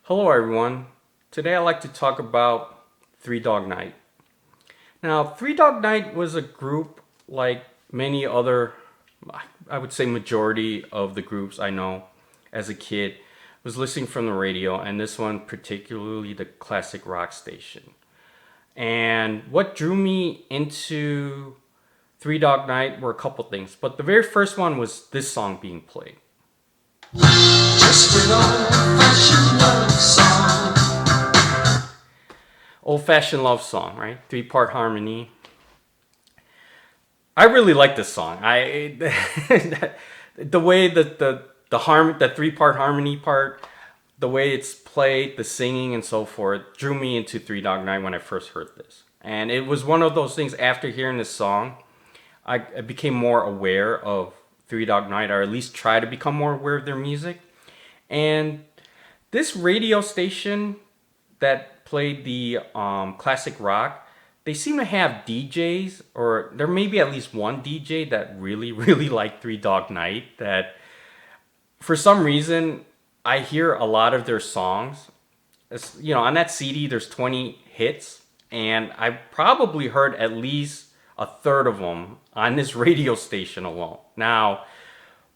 Hello, everyone. Today I'd like to talk about Three Dog Night. Now, Three Dog Night was a group like many other, I would say, majority of the groups I know as a kid, was listening from the radio, and this one, particularly the classic rock station. And what drew me into Three Dog Night were a couple things, but the very first one was this song being played. Just an old-fashioned love song. Old fashioned love song, right? Three-part harmony. I really like this song. I the way that the three-part harmony part, the way it's played, the singing and so forth, drew me into Three Dog Night when I first heard this. And it was one of those things. After hearing this song, I became more aware of Three Dog Night, or at least try to become more aware of their music. And this radio station that played the classic rock, they seem to have DJs, or there may be at least one DJ that really, really liked Three Dog Night. That for some reason, I hear a lot of their songs. On that CD, there's 20 hits, and I probably heard at least a third of them on this radio station alone. Now,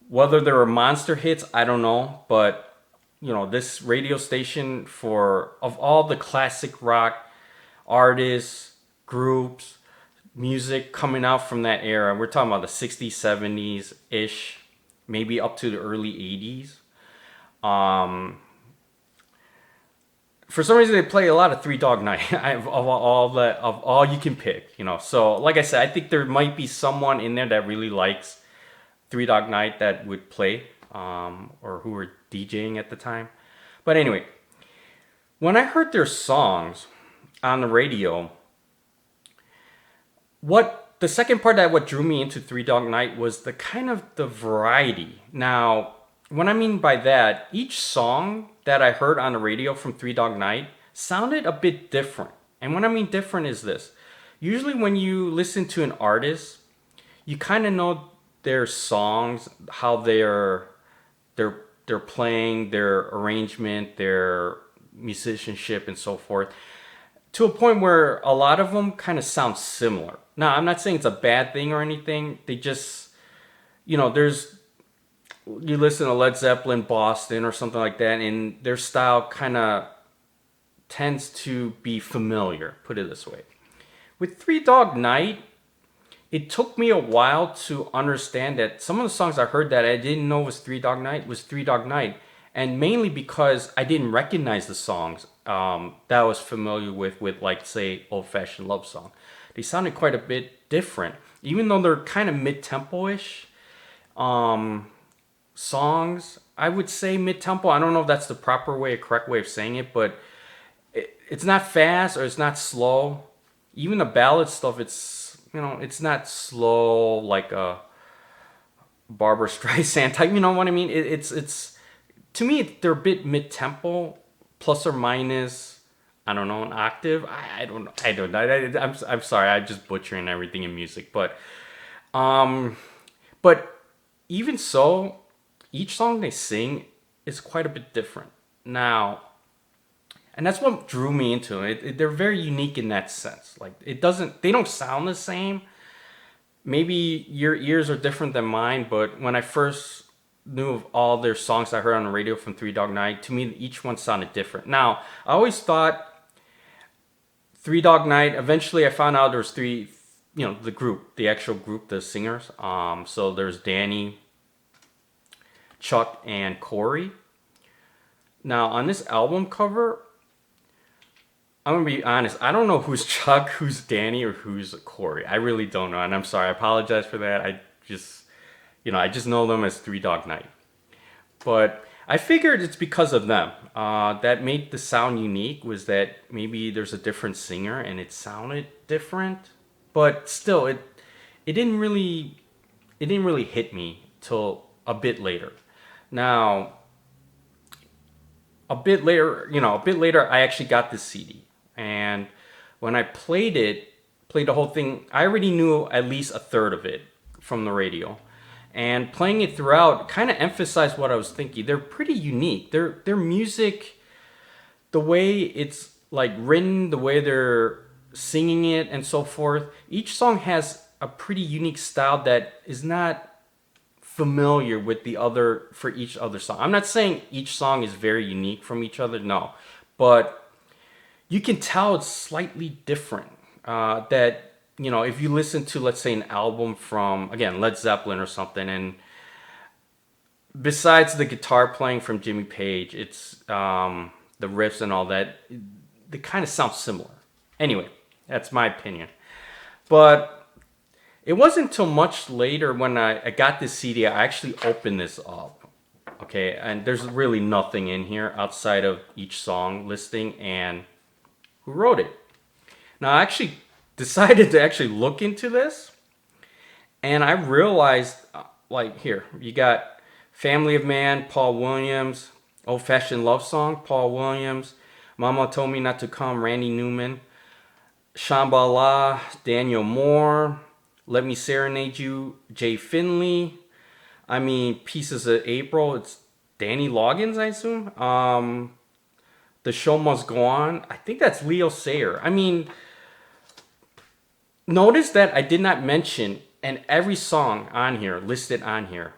whether there were monster hits, I don't know, but this radio station, for of all the classic rock artists, groups, music coming out from that era, we're talking about the 60s, 70s ish, maybe up to the early 80s. Um, for some reason, they play a lot of Three Dog Night of all you can pick. So like I said, I think there might be someone in there that really likes Three Dog Night that would play, or who were DJing at the time. But anyway, when I heard their songs on the radio, what drew me into Three Dog Night was the kind of the variety. Now, what I mean by that, each song that I heard on the radio from Three Dog Night sounded a bit different. And what I mean different is this. Usually when you listen to an artist, you kind of know their songs, how they're playing, their arrangement, their musicianship, and so forth, to a point where a lot of them kind of sound similar. Now, I'm not saying it's a bad thing or anything. They just, there's you listen to Led Zeppelin, Boston, or something like that, and their style kind of tends to be familiar. Put it this way: with Three Dog Night, it took me a while to understand that some of the songs I heard that I didn't know was Three Dog Night was Three Dog Night, and mainly because I didn't recognize the songs that I was familiar with, like, say, Old Fashioned Love Song. They sounded quite a bit different, even though they're kind of mid-tempo-ish songs. I would say mid-tempo. I don't know if that's the correct way of saying it, but it's not fast or it's not slow. Even the ballad stuff, it's not slow like a Barbara Streisand type. You know what I mean? It's to me, they're a bit mid-tempo, plus or minus, I don't know, an octave. I don't know. I'm sorry. I'm just butchering everything in music, um, but even so, each song they sing is quite a bit different. Now, and that's what drew me into it. They're very unique in that sense. Like, they don't sound the same. Maybe your ears are different than mine, but when I first knew of all their songs I heard on the radio from Three Dog Night, to me each one sounded different. Now, I always thought Three Dog Night. Eventually, I found out there was three. The group, the actual group, the singers. So there's Danny, Chuck, and Corey. Now, on this album cover, I'm gonna be honest. I don't know who's Chuck, who's Danny, or who's Corey. I really don't know, and I'm sorry. I apologize for that. I just know them as Three Dog Night. But I figured it's because of them. That made the sound unique. Was that maybe there's a different singer and it sounded different, but still, it didn't really hit me till a bit later. Now, a bit later, I actually got this CD. And when I played the whole thing, I already knew at least a third of it from the radio. And playing it throughout kind of emphasized what I was thinking. They're pretty unique. Their music, the way it's like written, the way they're singing it, and so forth. Each song has a pretty unique style that is not familiar with the other for each other song. I'm not saying each song is very unique from each other, no, but you can tell it's slightly different. That if you listen to, let's say, an album from again Led Zeppelin or something, and besides the guitar playing from Jimmy Page, it's the riffs and all that. They kind of sound similar. Anyway, that's my opinion. But it wasn't until much later when I got this CD, I actually opened this up. Okay, and there's really nothing in here outside of each song listing and who wrote it. Now, I actually decided to actually look into this, and I realized, like, here, you got Family of Man, Paul Williams, Old Fashioned Love Song, Paul Williams, Mama Told Me Not to Come, Randy Newman, Shambhala, Daniel Moore, Let Me Serenade You, Jay Finley. I mean, Pieces of April, it's Danny Loggins, I assume. The Show Must Go On, I think that's Leo Sayer. I mean, notice that I did not mention, and every song on here, listed on here,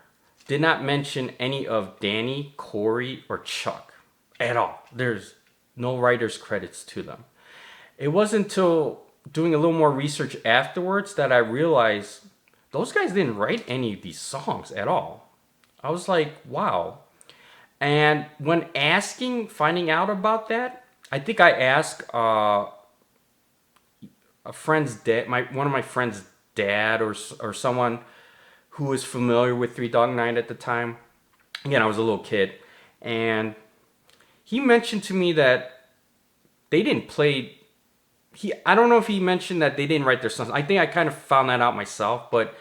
did not mention any of Danny, Corey, or Chuck at all. There's no writer's credits to them. It wasn't until doing a little more research afterwards that I realized those guys didn't write any of these songs at all. I was like, wow. And when finding out about that, I think I asked a friend's dad, one of my friend's dad, or someone who was familiar with Three Dog Night at the time. Again, I was a little kid, and he mentioned to me that they didn't play. I don't know if he mentioned that they didn't write their songs. I think I kind of found that out myself, but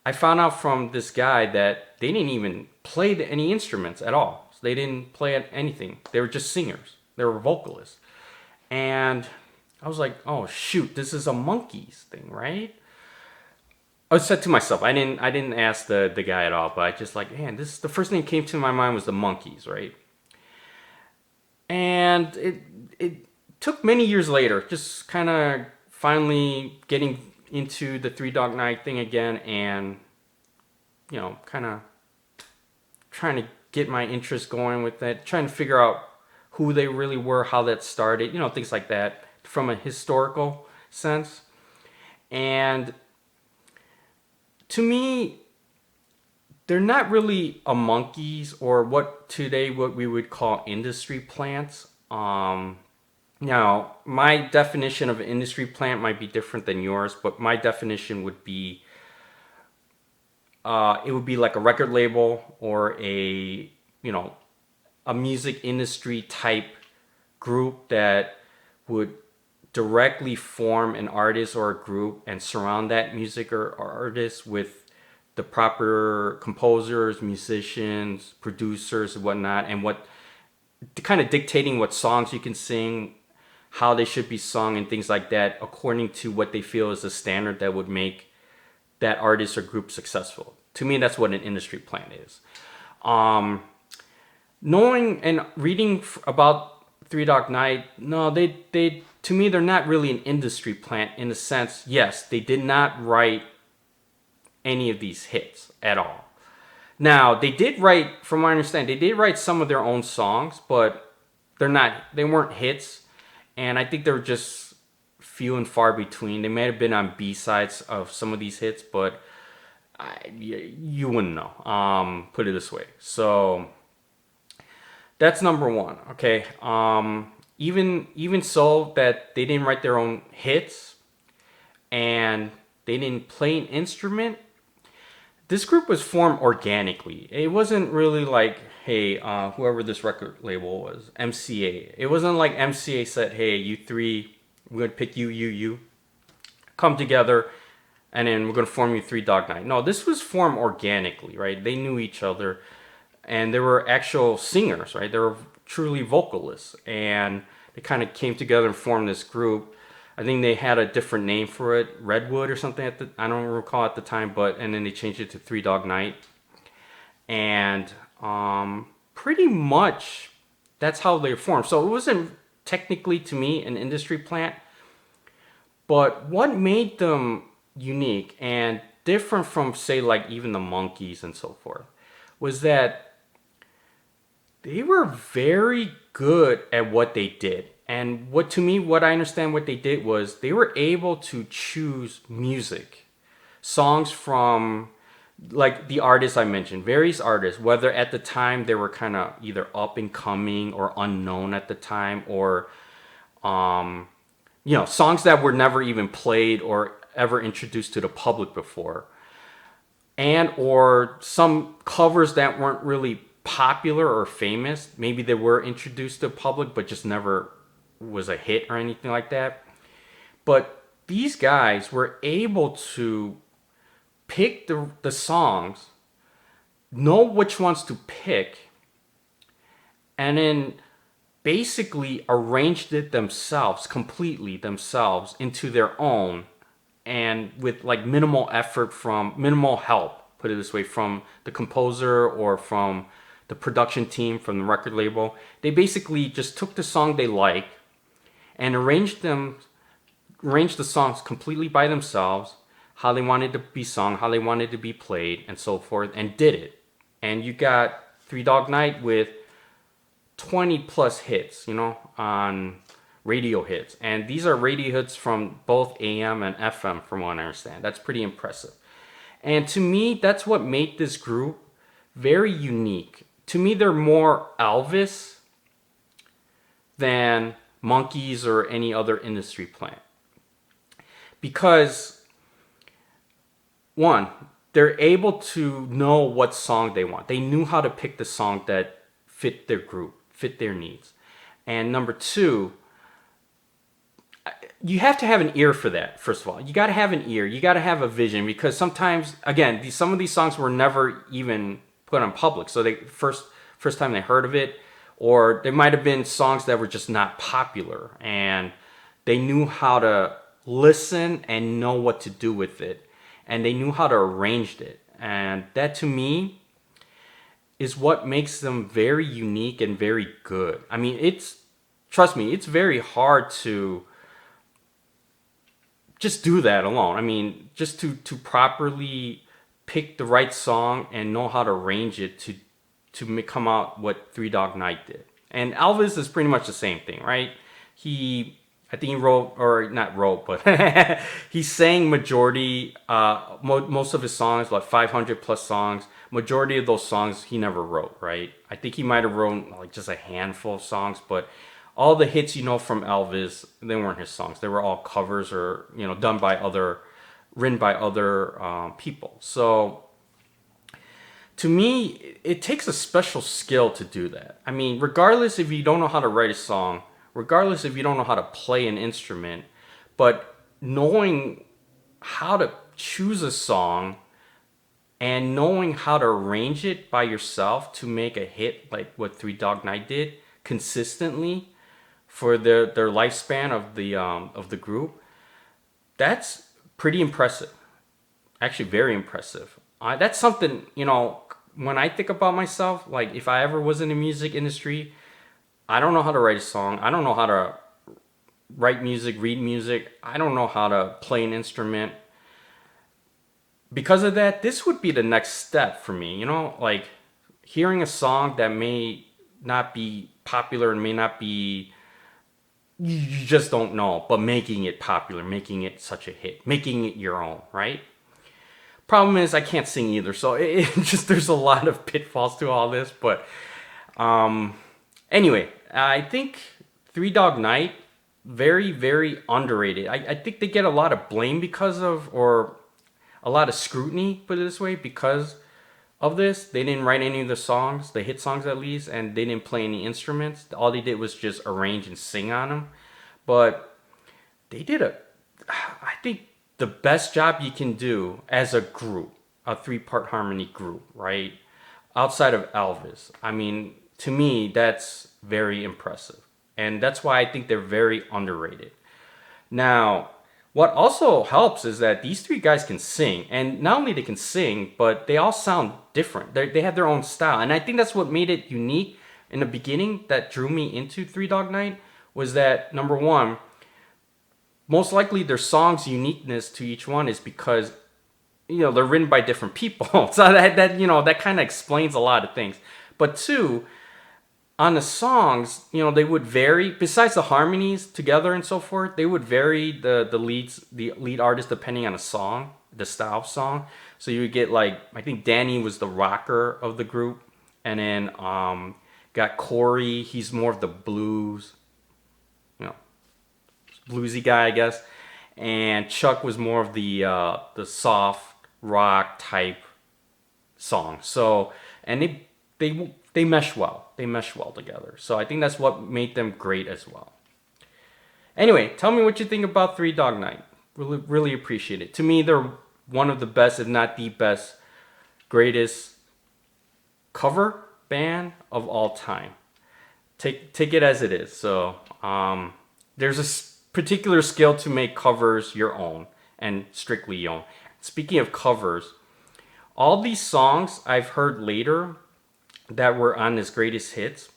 I found out from this guy that they didn't even play any instruments at all. So they didn't play anything. They were just singers. They were vocalists. And I was like, oh shoot, this is a Monkees thing, right? I said to myself, I didn't ask the guy at all, but I just like, man, this the first thing that came to my mind was the Monkees, right? And it took many years later, just kind of finally getting into the Three Dog Night thing again, and kind of trying to get my interest going with that, trying to figure out who they really were, how that started, things like that from a historical sense. And to me, they're not really a Monkees, or what we would call industry plants. Now, my definition of an industry plant might be different than yours, but my definition would be, it would be like a record label or a music industry type group that would directly form an artist or a group and surround that music or artist with the proper composers, musicians, producers, and whatnot, and kind of dictating what songs you can sing, how they should be sung, and things like that, according to what they feel is the standard that would make that artist or group successful. To me, that's what an industry plant is. Knowing and reading about Three Dog Night, no, they to me, they're not really an industry plant in the sense, yes, they did not write any of these hits at all. Now, they did write, from what I understand, they did write some of their own songs, but they weren't hits, and I think they were just few and far between. They may have been on B-sides of some of these hits, but you wouldn't know, put it this way. So that's number one, okay? Even so that they didn't write their own hits and they didn't play an instrument, this group was formed organically. It wasn't really like, hey, whoever this record label was, MCA. It wasn't like MCA said, hey, you three, we're going to pick you, come together, and then we're going to form you Three Dog Night. No, this was formed organically, right? They knew each other, and they were actual singers, right? They were truly vocalists, and they kind of came together and formed this group. I think they had a different name for it, Redwood or something I don't recall at the time, and then they changed it to Three Dog Night. And pretty much that's how they formed. So it wasn't technically to me an industry plant. But what made them unique and different from, say, like even the Monkees and so forth, was that they were very good at what they did. And what to me, what I understand what they did was they were able to choose music, songs from like the artists I mentioned, various artists, whether at the time they were kind of either up and coming or unknown at the time, or songs that were never even played or ever introduced to the public before, and or some covers that weren't really popular or famous. Maybe they were introduced to the public but just never was a hit or anything like that. But these guys were able to pick the songs, know which ones to pick, and then basically arranged it themselves, completely themselves, into their own, and with like minimal effort, from minimal help, put it this way, from the composer or from the production team, from the record label. They basically just took the song they liked and arranged the songs completely by themselves, how they wanted to be sung, how they wanted to be played, and so forth, and did it. And you got Three Dog Night with 20 plus hits, on radio hits. And these are radio hits from both AM and FM, from what I understand. That's pretty impressive. And to me, that's what made this group very unique. To me, they're more Elvis than Monkees or any other industry plant. Because, one, they're able to know what song they want. They knew how to pick the song that fit their group, fit their needs. And number two, you have to have an ear for that. First of all, you got to have an ear. You got to have a vision, because sometimes, again, some of these songs were never even put on public. So they first time they heard of it, or there might have been songs that were just not popular, and they knew how to listen and know what to do with it, and they knew how to arrange it. And that, to me, is what makes them very unique and very good. I mean, trust me, it's very hard to just do that alone. I mean, just to properly pick the right song and know how to arrange it to come out what Three Dog Night did. And Elvis is pretty much the same thing, right? I think he wrote, or not wrote, but he sang majority, most of his songs, like 500 plus songs. Majority of those songs he never wrote, right? I think he might have wrote like just a handful of songs, but all the hits from Elvis, they weren't his songs. They were all covers, or written by other people. So to me, it takes a special skill to do that. I mean, regardless if you don't know how to write a song, regardless if you don't know how to play an instrument, but knowing how to choose a song and knowing how to arrange it by yourself to make a hit like what Three Dog Night did consistently for their lifespan of the group, that's pretty impressive. Actually, very impressive. That's something, when I think about myself, like if I ever was in the music industry, I don't know how to write a song. I don't know how to write music, read music. I don't know how to play an instrument. Because of that, this would be the next step for me, like hearing a song that may not be popular and may not be, you just don't know, but making it popular, making it such a hit, making it your own, right? Problem is, I can't sing either, so there's a lot of pitfalls to all this. But anyway, I think Three Dog Night, very, very underrated. I think they get a lot of blame because of, or a lot of scrutiny, put it this way, because of this. They didn't write any of the songs, the hit songs at least, and they didn't play any instruments. All they did was just arrange and sing on them. But they did I think, the best job you can do as a group, a three-part harmony group, right? Outside of Elvis. I mean, to me, that's very impressive. And that's why I think they're very underrated. Now, what also helps is that these three guys can sing. And not only they can sing, but they all sound different. They have their own style. And I think that's what made it unique in the beginning, that drew me into Three Dog Night, was that number one, most likely their song's uniqueness to each one is because they're written by different people. So that kind of explains a lot of things. But two, on the songs, they would vary. Besides the harmonies together and so forth, they would vary the lead artist depending on the song, the style of song. So you would get like, I think Danny was the rocker of the group, and then got Corey. He's more of the blues, bluesy guy, I guess. And Chuck was more of the soft rock type song. So, and they mesh well. They mesh well together. So I think that's what made them great as well. Anyway, tell me what you think about Three Dog Night. Really, really appreciate it. To me, they're one of the best, if not the best, greatest cover band of all time. Take it as it is. So there's a particular skill to make covers your own and strictly your own. Speaking of covers, all these songs I've heard later that were on his greatest hits,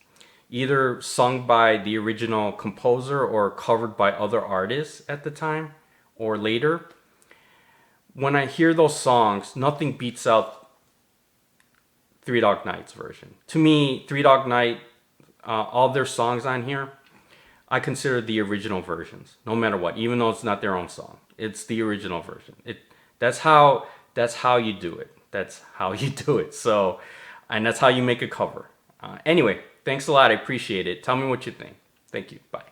either sung by the original composer or covered by other artists at the time or later. When I hear those songs, nothing beats out Three Dog Night's version. To me, Three Dog Night, all their songs on here, I consider the original versions, no matter what, even though it's not their own song. It's the original version. That's how you do it. That's how you do it. So, and that's how you make a cover. Anyway, thanks a lot. I appreciate it. Tell me what you think. Thank you. Bye.